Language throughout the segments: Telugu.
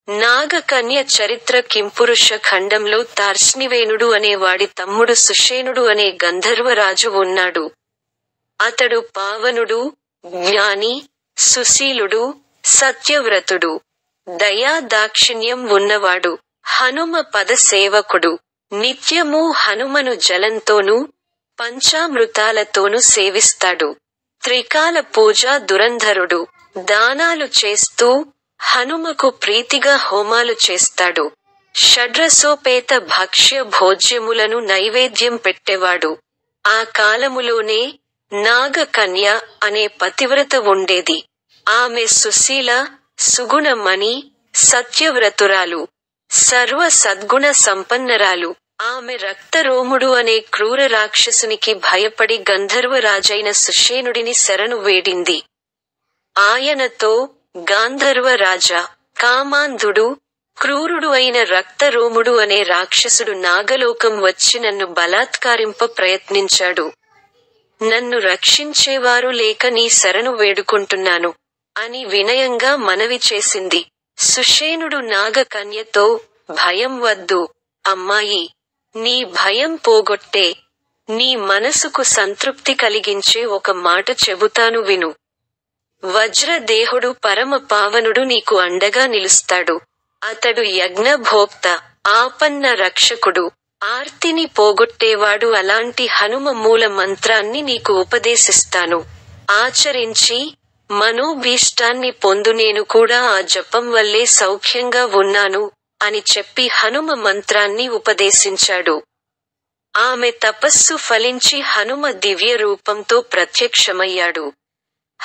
నాగకన్య చరిత్ర కింపురుష ఖండంలో తార్ష్ణివేనుడు అనే వాడి తమ్ముడు సుషేనుడు అనే గంధర్వరాజు ఉన్నాడు. అతడు పావనుడు, జ్ఞాని, సుశీలుడు, సత్యవ్రతుడు, దయా దాక్షిణ్యం ఉన్నవాడు, హనుమ పద సేవకుడు. నిత్యమూ హనుమను జలంతోనూ పంచామృతాలతోనూ సేవిస్తాడు. త్రికాల పూజా దురంధరుడు. దానాలు చేస్తూ హనుమకు ప్రీతిగా హోమాలు చేస్తాడు. షడ్రసోపేత భక్ష్య భోజ్యములను నైవేద్యం పెట్టేవాడు. ఆ కాలములోనే నాగకన్య అనే పతివ్రత ఉండేది. ఆమె సుశీల, సుగుణమణి, సత్యవ్రతురాలు, సర్వ సద్గుణ సంపన్నరాలు. ఆమె రక్తరోముడు అనే క్రూర రాక్షసునికి భయపడి గంధర్వరాజైన సుషేనుడిని శరణు వేడింది. ఆయనతో, గాంధర్వ రాజా, కామాంధుడు, క్రూరుడు అయిన రక్తరోముడు అనే రాక్షసుడు నాగలోకం వచ్చి నన్ను బలాత్కారింప ప్రయత్నించాడు. నన్ను రక్షించేవారు లేక నీ శరణు వేడుకుంటున్నాను అని వినయంగా మనవి చేసింది. సుషేనుడు నాగకన్యతో, భయం వద్దు, అమ్మాయి. నీ భయం పోగొట్టే, నీ మనసుకు సంతృప్తి కలిగించే ఒక మాట చెబుతాను విను. వజ్రదేహుడు పరమ పావనుడు నీకు అండగా నిలుస్తాడు. అతడు యజ్ఞభోక్త, ఆపన్న రక్షకుడు, ఆర్తిని పోగొట్టేవాడు. అలాంటి హనుమ మూల మంత్రాన్ని నీకు ఉపదేశిస్తాను. ఆచరించి మనోభీష్టాన్ని పొందు. నేను కూడా ఆ జపం వల్లే సౌఖ్యంగా ఉన్నాను అని చెప్పి హనుమ మంత్రాన్ని ఉపదేశించాడు. ఆమె తపస్సు ఫలించి హనుమ దివ్య రూపంతో ప్రత్యక్షమయ్యాడు.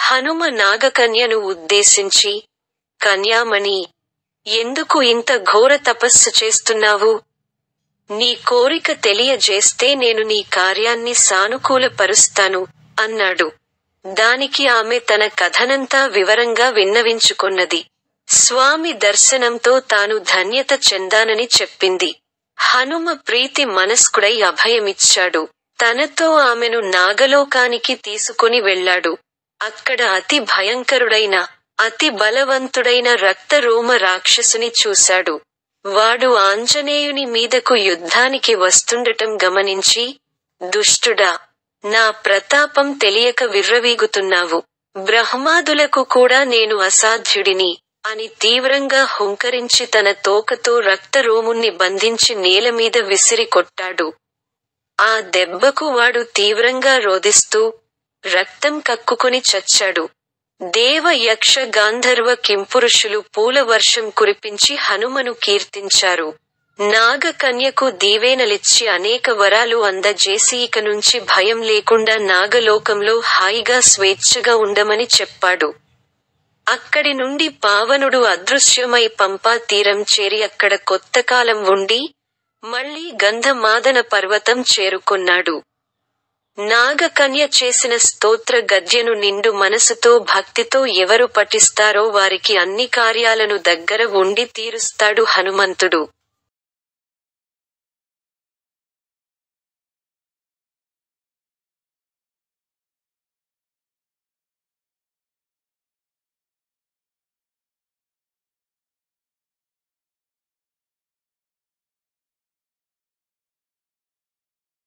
హనుమ నాగకన్యను ఉద్దేశించి, కన్యామణి, ఎందుకు ఇంత ఘోర తపస్సు చేస్తున్నావు? నీ కోరిక తెలియజేస్తే నేను నీ కార్యాన్ని సానుకూలపరుస్తాను అన్నాడు. దానికి ఆమె తన కథనంతా వివరంగా విన్నవించుకొన్నది. స్వామి దర్శనంతో తాను ధన్యత చెందానని చెప్పింది. హనుమ ప్రీతి మనస్కుడై అభయమిచ్చాడు. తనతో ఆమెను నాగలోకానికి తీసుకుని వెళ్ళాడు. అక్కడ అతి భయంకరుడైన, అతి బలవంతుడైన రక్తరోమ రాక్షసుని చూశాడు. వాడు ఆంజనేయుని మీదకు యుద్ధానికి వస్తుండటం గమనించి, దుష్టుడా, నా ప్రతాపం తెలియక విర్రవీగుతున్నావు. బ్రహ్మాదులకు కూడా నేను అసాధ్యుడిని అని తీవ్రంగా హుంకరించి తన తోకతో రక్తరోముణ్ణి బంధించి నేలమీద విసిరి కొట్టాడు. ఆ దెబ్బకు వాడు తీవ్రంగా రోదిస్తూ రక్తం కక్కుకుని చచ్చాడు. దేవ యక్ష గాంధర్వ కింపురుషులు పూలవర్షం కురిపించి హనుమను కీర్తించారు. నాగకన్యకు దీవెనలిచ్చి అనేక వరాలు అందజేసి ఇక నుంచి భయం లేకుండా నాగలోకంలో హాయిగా స్వేచ్ఛగా ఉండమని చెప్పాడు. అక్కడి నుండి పావనుడు అదృశ్యమై పంపా తీరం చేరి అక్కడ కొత్తకాలం ఉండి మళ్లీ గంధమాదన పర్వతం చేరుకొన్నాడు. నాగకన్య చేసిన స్తోత్ర గద్యను నిండు మనసుతో భక్తితో ఎవరు పఠిస్తారో వారికి అన్ని కార్యాలను దగ్గర ఉండి తీరుస్తాడు హనుమంతుడు.